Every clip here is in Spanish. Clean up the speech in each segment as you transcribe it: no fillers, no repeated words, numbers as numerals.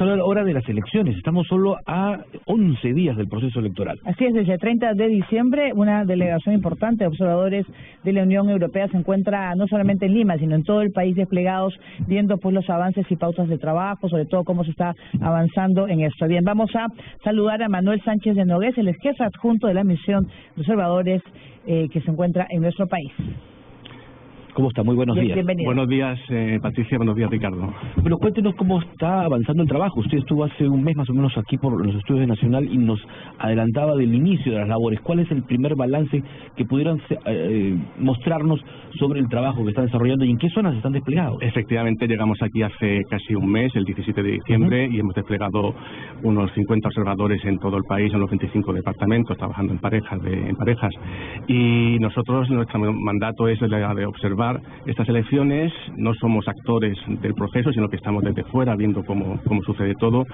hablar ahora de las elecciones. Estamos solo a 11 días del proceso electoral. Así es, desde el 30 de diciembre una delegación importante de observadores de la Unión Europea se encuentra no solamente en Lima, sino en todo el país desplegados, viendo pues los avances y pautas de trabajo, sobre todo cómo se está avanzando en esto. Bien, vamos a saludar a Manuel Sánchez de Nogués, el jefe adjunto de la misión de observadores que se encuentra en nuestro país. ¿Cómo está? Muy buenos días. Bienvenido. Buenos días, Patricia. Buenos días, Ricardo. Bueno, cuéntenos cómo está avanzando el trabajo. Usted estuvo hace un mes más o menos aquí por los estudios de Nacional y nos adelantaba del inicio de las labores. ¿Cuál es el primer balance que pudieran mostrarnos sobre el trabajo que están desarrollando y en qué zonas están desplegados? Efectivamente, llegamos aquí hace casi un mes, el 17 de diciembre, y hemos desplegado unos 50 observadores en todo el país, en los 25 departamentos, trabajando en parejas. Y nosotros, nuestro mandato es el de observar estas elecciones. No somos actores del proceso, sino que estamos desde fuera viendo cómo sucede todo,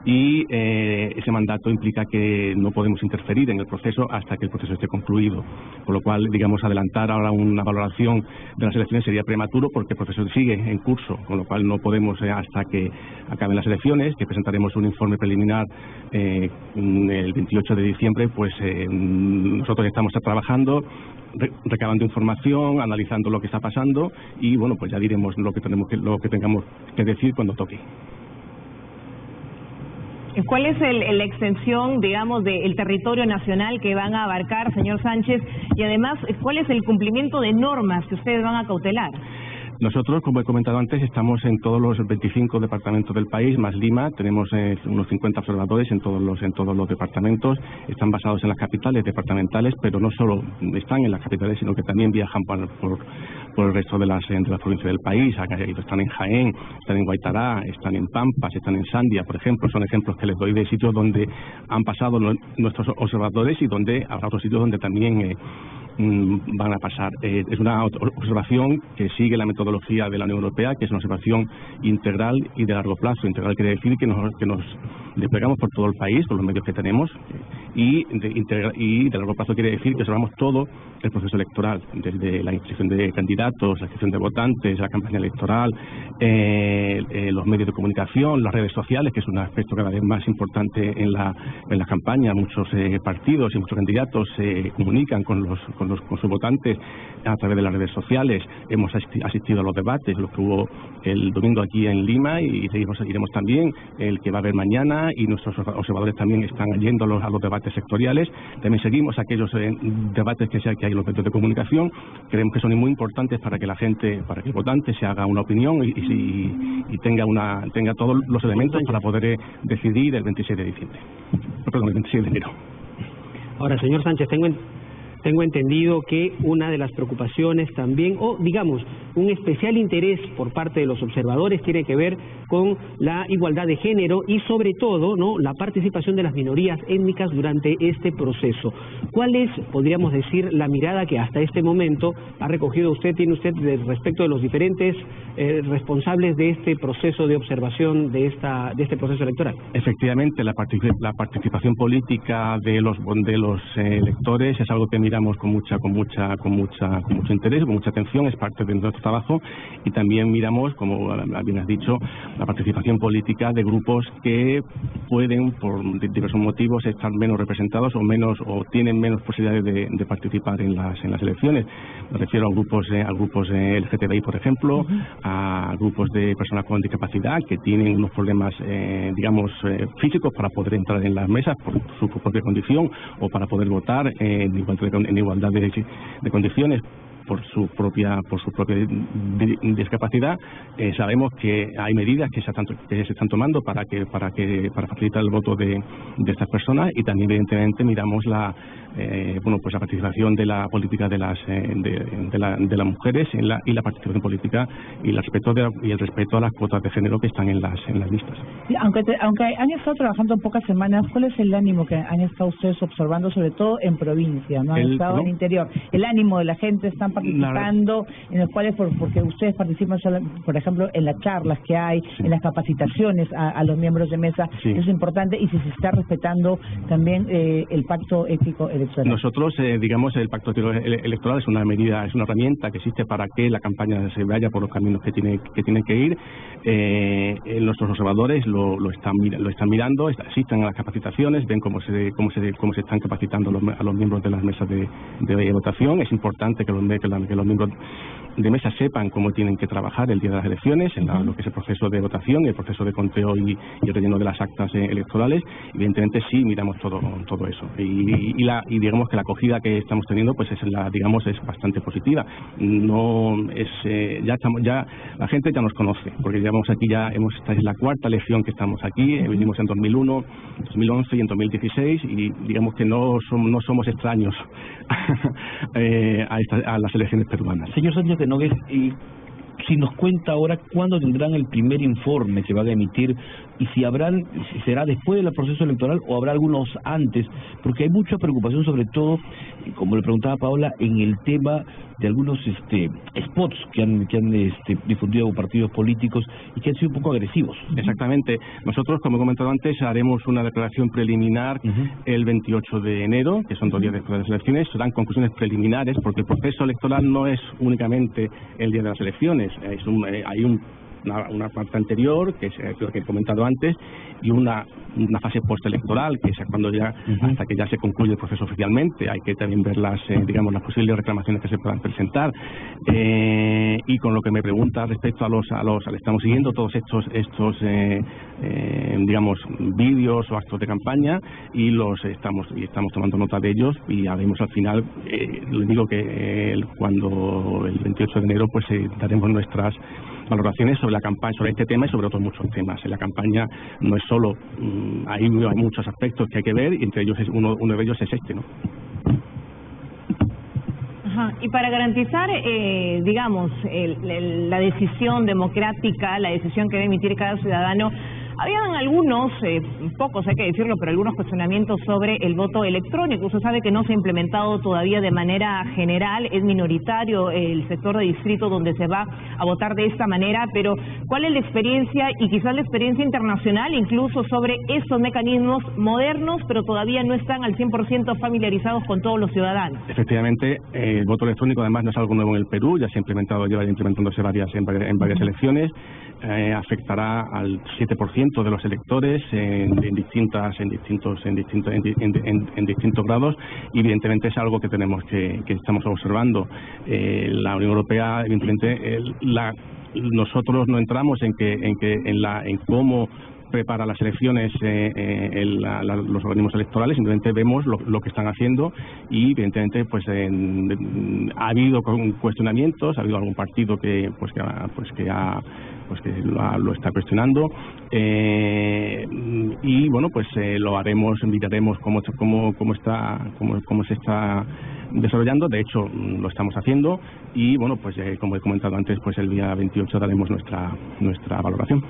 y ese mandato implica que no podemos interferir en el proceso hasta que el proceso esté concluido, por lo cual, digamos, adelantar ahora una valoración de las elecciones sería prematuro porque el proceso sigue en curso, con lo cual no podemos hasta que acaben las elecciones, que presentaremos un informe preliminar el 28 de diciembre, pues nosotros estamos trabajando, recabando información, analizando lo que está pasando, y bueno, pues ya diremos lo que tengamos que decir cuando toque. ¿Cuál es la extensión, digamos, del territorio nacional que van a abarcar, señor Sánchez? Y además, ¿cuál es el cumplimiento de normas que ustedes van a cautelar? Nosotros, como he comentado antes, estamos en todos los 25 departamentos del país, más Lima. Tenemos unos 50 observadores en todos los departamentos. Están basados en las capitales departamentales, pero no solo están en las capitales, sino que también viajan por el resto de las provincias del país. Están en Jaén, están en Guaitará, están en Pampas, están en Sandia, por ejemplo. Son ejemplos que les doy de sitios donde han pasado nuestros observadores y donde habrá otros sitios donde también van a pasar. Es una observación que sigue la metodología de la Unión Europea, que es una observación integral y de largo plazo. Integral quiere decir que nos desplegamos por todo el país, con los medios que tenemos, y de largo plazo quiere decir que observamos todo el proceso electoral, desde la inscripción de candidatos, la inscripción de votantes, la campaña electoral, los medios de comunicación, las redes sociales, que es un aspecto cada vez más importante en la campaña. Muchos partidos y muchos candidatos se comunican con sus votantes a través de las redes sociales. Hemos asistido a los debates, los que hubo el domingo aquí en Lima, y iremos también el que va a haber mañana, y nuestros observadores también están yendo a los debates sectoriales. También seguimos aquellos debates que hay en los medios de comunicación. Creemos que son muy importantes para que el votante se haga una opinión y tenga todos los elementos para poder decidir el 26 de diciembre. Perdón, el 26 de enero. Ahora, señor Sánchez, tengo entendido que una de las preocupaciones también, o digamos, un especial interés por parte de los observadores tiene que ver con la igualdad de género y sobre todo, ¿no?, la participación de las minorías étnicas durante este proceso. ¿Cuál es, podríamos decir, la mirada que hasta este momento tiene usted respecto de los diferentes responsables de este proceso de observación de este proceso electoral? Efectivamente, la participación política de los electores es algo que miramos con mucho interés, con mucha atención. Es parte de nuestro trabajo, y también miramos, como bien has dicho, la participación política de grupos que pueden, por diversos motivos, estar menos representados o tienen menos posibilidades de participar en las elecciones. Me refiero a grupos LGTBI, por ejemplo, a grupos de personas con discapacidad que tienen unos problemas, físicos para poder entrar en las mesas por su propia condición, o para poder votar en igualdad de condiciones por su propia discapacidad. Sabemos que hay medidas que se están tomando para facilitar el voto de estas personas, y también evidentemente miramos la participación de la política de las mujeres y la participación política y el respeto a las cuotas de género que están en las listas. Sí, aunque han estado trabajando pocas semanas, ¿cuál es el ánimo que han estado ustedes observando, sobre todo en provincia, no han estado en el interior? El ánimo de la gente, ¿están participando, en los cuales, porque ustedes participan, por ejemplo, en las charlas que hay, en las capacitaciones a los miembros de mesa, eso es importante, y si se está respetando también el pacto ético electoral. Nosotros, digamos, el pacto ético electoral es una medida, es una herramienta que existe para que la campaña se vaya por los caminos que tiene que ir. Nuestros observadores lo están mirando, asisten a las capacitaciones, ven cómo se están capacitando a los miembros de las mesas de votación. Es importante que los miembros de mesa sepan cómo tienen que trabajar el día de las elecciones, en lo que es el proceso de votación, el proceso de conteo y el relleno de las actas electorales. Evidentemente sí miramos todo eso, y digamos que la acogida que estamos teniendo pues es bastante positiva. No es ya la gente ya nos conoce, porque llevamos aquí esta es la cuarta elección que estamos aquí. Vinimos en 2001, 2011 y en 2016, y digamos que no somos extraños a las elecciones peruanas. Señor Sánchez de Nogués, si nos cuenta ahora cuándo tendrán el primer informe que van a emitir, y si será después del proceso electoral o habrá algunos antes, porque hay mucha preocupación, sobre todo, como le preguntaba Paola, en el tema de algunos spots que han difundido partidos políticos y que han sido un poco agresivos. Exactamente. Nosotros, como he comentado antes, haremos una declaración preliminar el 28 de enero, que son 2 días después de las elecciones. Serán conclusiones preliminares, porque el proceso electoral no es únicamente el día de las elecciones. Hay una parte anterior, que es lo que he comentado antes, y una fase postelectoral, que es cuando hasta que ya se concluye el proceso oficialmente. Hay que también ver las posibles reclamaciones que se puedan presentar. Y con lo que me pregunta respecto estamos siguiendo todos estos vídeos o actos de campaña, y estamos tomando nota de ellos, y haremos al final, les digo que cuando el 28 de enero pues daremos nuestras valoraciones sobre la campaña, sobre este tema y sobre otros muchos temas. En la campaña no es solo, hay muchos aspectos que hay que ver, y entre ellos uno de ellos es este, ¿no? Y para garantizar, la decisión democrática, la decisión que debe emitir cada ciudadano, habían algunos, pocos hay que decirlo, pero algunos cuestionamientos sobre el voto electrónico. Usted sabe que no se ha implementado todavía de manera general, es minoritario el sector de distrito donde se va a votar de esta manera, pero ¿cuál es la experiencia, y quizás la experiencia internacional incluso, sobre estos mecanismos modernos, pero todavía no están al 100% familiarizados con todos los ciudadanos? Efectivamente, el voto electrónico además no es algo nuevo en el Perú, ya se ha lleva implementándose en varias elecciones. Afectará al 7% de los electores en distintos grados, y evidentemente es algo que estamos observando. La Unión Europea, evidentemente, nosotros no entramos en cómo prepara las elecciones los organismos electorales, simplemente vemos lo que están haciendo, y evidentemente ha habido cuestionamientos, ha habido algún partido que lo está cuestionando, y bueno, lo haremos, miraremos cómo se está desarrollando. De hecho, lo estamos haciendo, y bueno, como he comentado antes, el día 28 daremos nuestra valoración.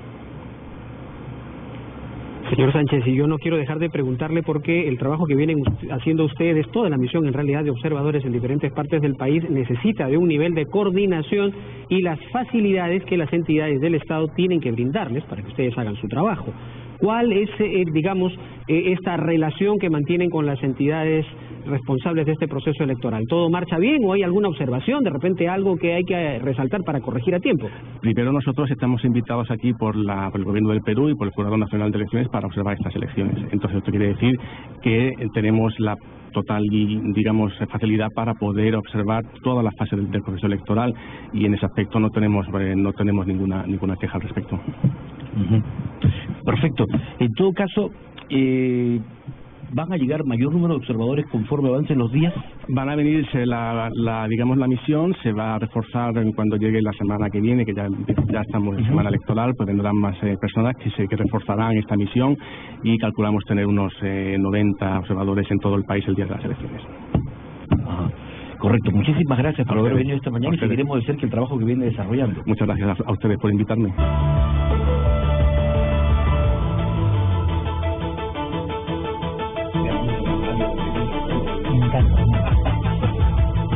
Señor Sánchez, y yo no quiero dejar de preguntarle por qué el trabajo que vienen haciendo ustedes, toda la misión en realidad de observadores en diferentes partes del país, necesita de un nivel de coordinación y las facilidades que las entidades del Estado tienen que brindarles para que ustedes hagan su trabajo. ¿Cuál es, esta relación que mantienen con las entidades responsables de este proceso electoral? ¿Todo marcha bien o hay alguna observación, de repente algo que hay que resaltar para corregir a tiempo? Primero, nosotros estamos invitados aquí por el Gobierno del Perú y por el Jurado Nacional de Elecciones para observar estas elecciones. Entonces, esto quiere decir que tenemos la total, facilidad para poder observar todas las fases del proceso electoral, y en ese aspecto no tenemos ninguna queja al respecto. Perfecto. En todo caso, ¿van a llegar mayor número de observadores conforme avancen los días? Van a venir, la misión se va a reforzar cuando llegue la semana que viene, que ya estamos en semana electoral, pues vendrán más personas que reforzarán esta misión, y calculamos tener unos 90 observadores en todo el país el día de las elecciones. Correcto. Muchísimas gracias por haber venido esta mañana, y seguiremos de cerca el trabajo que viene desarrollando. Muchas gracias a ustedes por invitarme.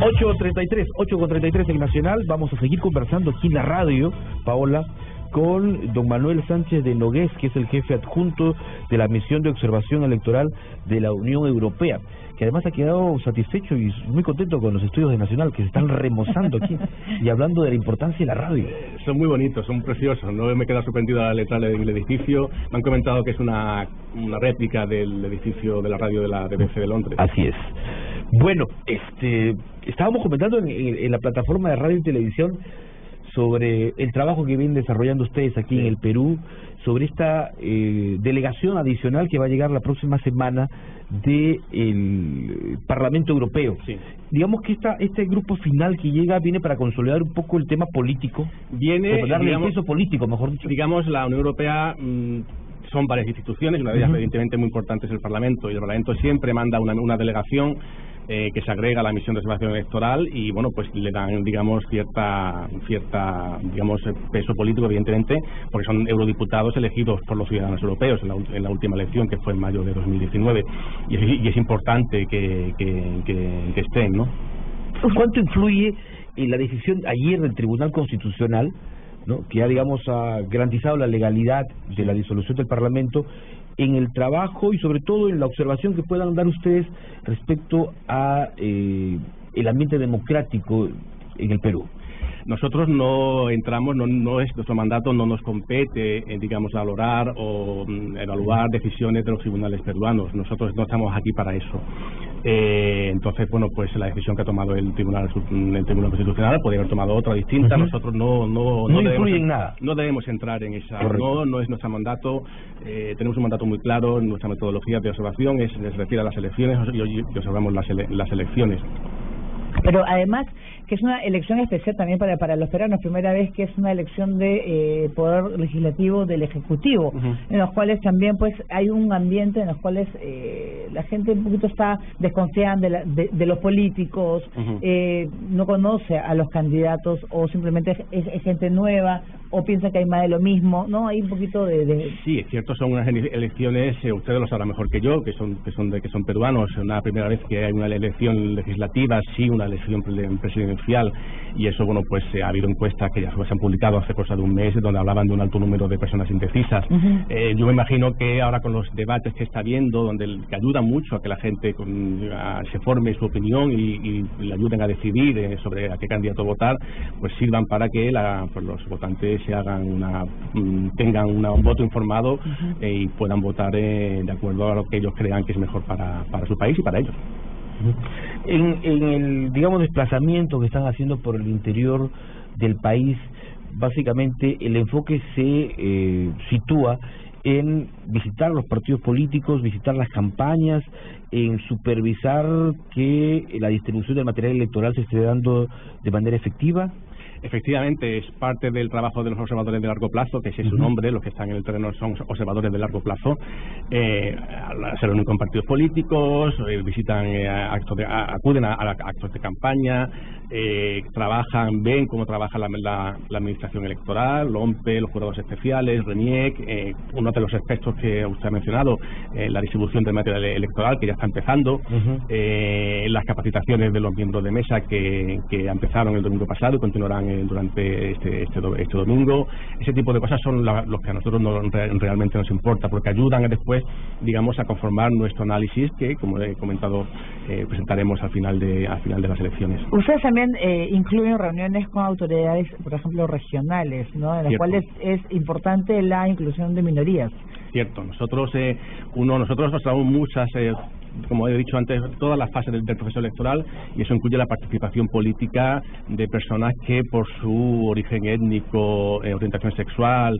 8:33 en Nacional. Vamos a seguir conversando aquí en la radio, Paola, con don Manuel Sánchez de Nogués, que es el jefe adjunto de la misión de observación electoral de la Unión Europea, que además ha quedado satisfecho y muy contento con los estudios de Nacional, que se están remozando aquí y hablando de la importancia de la radio. Son muy bonitos, son preciosos. No me he quedado sorprendido al entrar en el edificio. Me han comentado que es una réplica del edificio de la radio de la BBC de Londres. Así es. Bueno, estábamos comentando en la plataforma de radio y televisión sobre el trabajo que vienen desarrollando ustedes aquí en el Perú, sobre esta delegación adicional que va a llegar la próxima semana del Parlamento Europeo. Sí. Digamos que este grupo final que llega viene para consolidar un poco el tema político, darle el peso político, mejor dicho. Digamos, la Unión Europea son varias instituciones, una de ellas evidentemente muy importante es el Parlamento, y el Parlamento siempre manda una delegación que se agrega a la misión de observación electoral y bueno, pues le dan, digamos, cierta digamos, peso político, evidentemente, porque son eurodiputados elegidos por los ciudadanos europeos en la última elección, que fue en mayo de 2019, y es importante que estén, ¿no? ¿Cuánto influye en la decisión ayer del Tribunal Constitucional, ¿no?, que ya, digamos, ha garantizado la legalidad de la disolución del Parlamento, en el trabajo y sobre todo en la observación que puedan dar ustedes respecto a el ambiente democrático en el Perú? Nosotros no entramos, no es nuestro mandato, no nos compete, digamos, valorar o evaluar decisiones de los tribunales peruanos. Nosotros no estamos aquí para eso. Entonces, bueno, pues la decisión que ha tomado el Tribunal Constitucional podría haber tomado otra distinta. Nosotros no influye en nada. No debemos entrar en esa. No es nuestro mandato. Tenemos un mandato muy claro. Nuestra metodología de observación se refiere a las elecciones y observamos las elecciones. Pero además que es una elección especial también para los peruanos, primera vez que es una elección de poder legislativo del Ejecutivo, en los cuales también pues hay un ambiente en los cuales la gente un poquito está desconfiando de los políticos, no conoce a los candidatos o simplemente es gente nueva o piensa que hay más de lo mismo, ¿no? Hay un poquito de... Sí, es cierto, son unas elecciones, ustedes lo sabrán mejor que yo, que son peruanos, es una primera vez que hay una elección legislativa, sí, una elección presidencial, y eso, bueno, pues ha habido encuestas que ya se han publicado hace cosa de un mes, donde hablaban de un alto número de personas indecisas. Yo me imagino que ahora con los debates que está habiendo, que ayudan mucho a que la gente se forme su opinión y le ayuden a decidir sobre a qué candidato votar, pues sirvan para que los votantes tengan un voto informado y puedan votar de acuerdo a lo que ellos crean que es mejor para su país y para ellos. En el, digamos, desplazamiento que están haciendo por el interior del país, básicamente el enfoque se sitúa en visitar los partidos políticos, visitar las campañas, en supervisar que la distribución del material electoral se esté dando de manera efectiva. Efectivamente, es parte del trabajo de los observadores de largo plazo, que ese es su nombre. Los que están en el terreno son observadores de largo plazo. Se reúnen con partidos políticos, visitan acuden a actos de campaña, ven cómo trabaja la administración electoral, LOMPE, los jurados especiales, RENIEC, uno de los aspectos que usted ha mencionado, la distribución del material electoral, que ya está empezando, las capacitaciones de los miembros de mesa que empezaron el domingo pasado y continuarán durante este domingo. Ese tipo de cosas son los que a nosotros realmente nos importa, porque ayudan después, digamos, a conformar nuestro análisis que, como he comentado, presentaremos al final de las elecciones. Ustedes también incluyen reuniones con autoridades, por ejemplo, regionales, ¿no?, en las cuales es importante la inclusión de minorías. Cierto, nosotros observamos muchas, como he dicho antes, todas las fases del proceso electoral, y eso incluye la participación política de personas que por su origen étnico, orientación sexual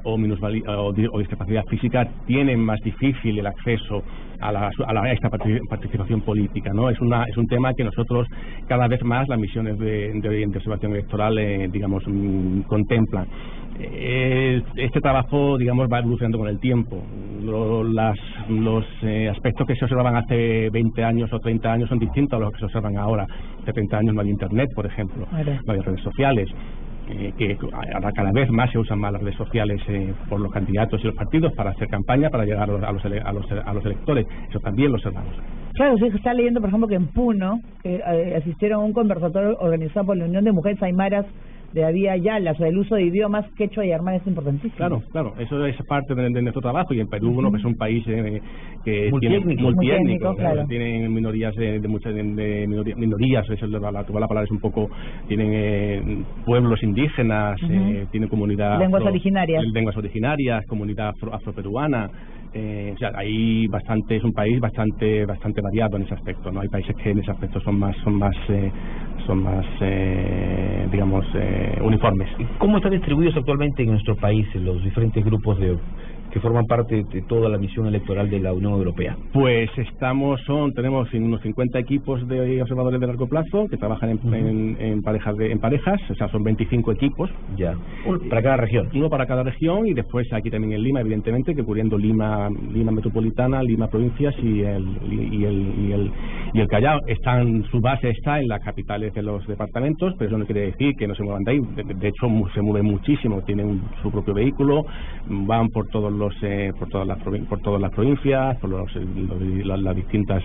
o discapacidad física tienen más difícil el acceso a esta participación política, ¿no? Es un tema que nosotros cada vez más las misiones de observación electoral digamos contemplan. Este trabajo, digamos, va evolucionando con el tiempo. Los aspectos que se observaban hace 20 años o 30 años son distintos a los que se observan ahora. Hace 30 años no hay internet, por ejemplo, no hay redes sociales. que ahora cada vez más se usan más las redes sociales por los candidatos y los partidos para hacer campaña, para llegar a los electores. Eso también lo observamos. Claro, usted está leyendo, por ejemplo, que en Puno asistieron a un conversatorio organizado por la Unión de Mujeres Aymaras de Avia Yala, o sea, el uso de idiomas quechua y aymara es importantísimo. Claro, eso es parte de nuestro trabajo, y en Perú, que es un país que multiétnico, tiene claro. Tienen minorías minorías, eso es la palabra es un poco, tienen pueblos indígenas, tienen comunidad lenguas originarias, comunidad afroperuana. O sea, hay bastante, es un país bastante variado en ese aspecto, ¿no? Hay países que en ese aspecto son más digamos uniformes. ¿Cómo están distribuidos actualmente en nuestro país los diferentes grupos que forman parte de toda la misión electoral de la Unión Europea? Pues tenemos unos 50 equipos de observadores de largo plazo que trabajan en parejas, o sea, son 25 equipos. Ya. Uno para cada región. Uno para cada región, y después aquí también en Lima, evidentemente, que cubriendo Lima metropolitana, Lima provincias y el Callao. Su base está en las capitales de los departamentos, pero eso no quiere decir que no se muevan de ahí. De hecho, se mueven muchísimo, tienen su propio vehículo, van por todas las provincias, por las distintas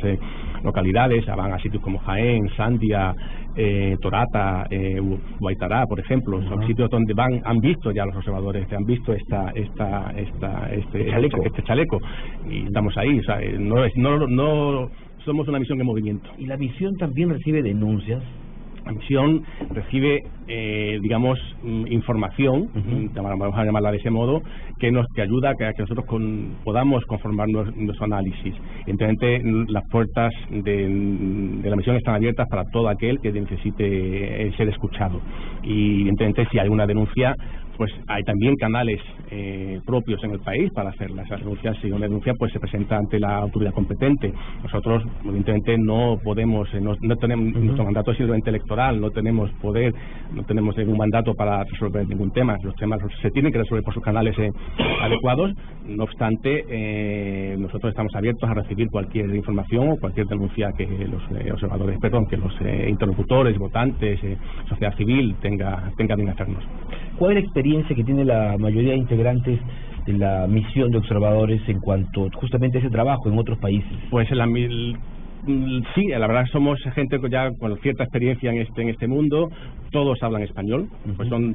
localidades, van a sitios como Jaén, Sandia, Torata, Guaitará, por ejemplo. Son sitios donde han visto ya los observadores, han visto este chaleco, y estamos ahí. O sea, no somos una misión en movimiento. ¿Y la misión también recibe denuncias? La misión recibe, digamos, información, vamos a llamarla de ese modo, que ayuda a que nosotros podamos conformar nuestro análisis. Evidentemente, las puertas de la misión están abiertas para todo aquel que necesite ser escuchado. Y evidentemente, si hay una denuncia, pues hay también canales propios en el país para hacerla. Esas denuncias, si una denuncia, pues se presenta ante la autoridad competente. Nosotros, evidentemente, no podemos, no tenemos, nuestro mandato es simplemente electoral, no tenemos poder, no tenemos ningún mandato para resolver ningún tema. Los temas se tienen que resolver por sus canales adecuados. No obstante, nosotros estamos abiertos a recibir cualquier información o cualquier denuncia que que los interlocutores, votantes, sociedad civil tengan bien hacernos. ¿Cuál es la experiencia que tiene la mayoría de integrantes de la misión de observadores en cuanto justamente a ese trabajo en otros países? Pues sí, la verdad somos gente ya con cierta experiencia en este mundo. Todos hablan español, pues son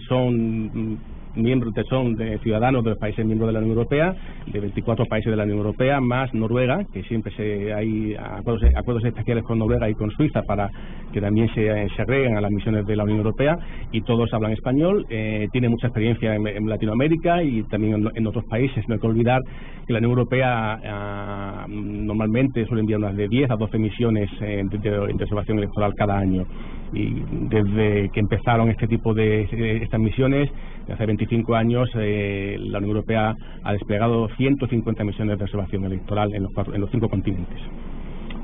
de ciudadanos de los países miembros de la Unión Europea, de 24 países de la Unión Europea, más Noruega, que siempre hay acuerdos especiales con Noruega y con Suiza para que también se agreguen a las misiones de la Unión Europea, y todos hablan español. Tiene mucha experiencia en Latinoamérica y también en otros países. No hay que olvidar que la Unión Europea normalmente suele enviar unas de 10 a 12 misiones de observación electoral cada año, y desde que empezaron este tipo de estas misiones, hace 25 años, la Unión Europea ha desplegado 150 misiones de observación electoral en los 5 continentes.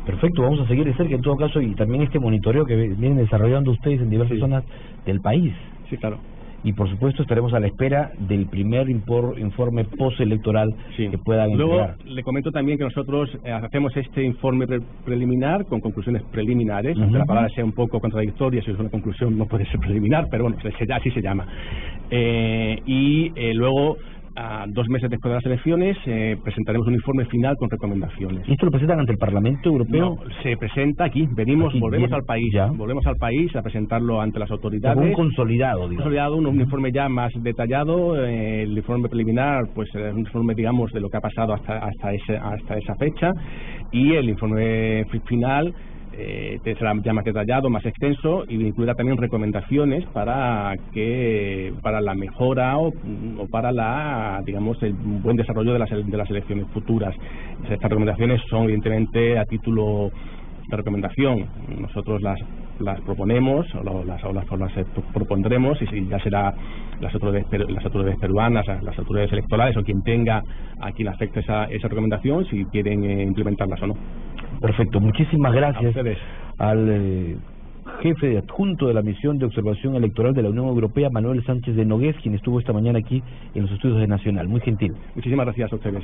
Perfecto, vamos a seguir de cerca en todo caso, y también este monitoreo que vienen desarrollando ustedes en diversas zonas del país. Sí, claro. Y por supuesto estaremos a la espera del primer informe postelectoral que puedan entregar. Luego le comento también que nosotros hacemos este informe preliminar con conclusiones preliminares, aunque la palabra sea un poco contradictoria, si es una conclusión no puede ser preliminar, pero bueno, así se llama. Luego, 2 meses después de las elecciones, presentaremos un informe final con recomendaciones. ¿Y esto lo presentan ante el Parlamento Europeo? No, se presenta aquí. Volvemos al país a presentarlo ante las autoridades. Como un consolidado, digamos. Un informe ya más detallado. El informe preliminar, pues es un informe, digamos, de lo que ha pasado hasta esa fecha, y el informe final será ya más detallado, más extenso, y incluirá también recomendaciones para la mejora o para digamos el buen desarrollo de las elecciones futuras. Estas recomendaciones son evidentemente a título de recomendación. Nosotros las proponemos o las propondremos, y ya será las autoridades peruanas, las autoridades electorales o quien tenga a quien afecte esa recomendación, si quieren implementarlas o no. Perfecto, muchísimas gracias al jefe adjunto de la misión de observación electoral de la Unión Europea, Manuel Sánchez de Nogués, quien estuvo esta mañana aquí en los estudios de Nacional. Muy gentil. Muchísimas gracias a ustedes.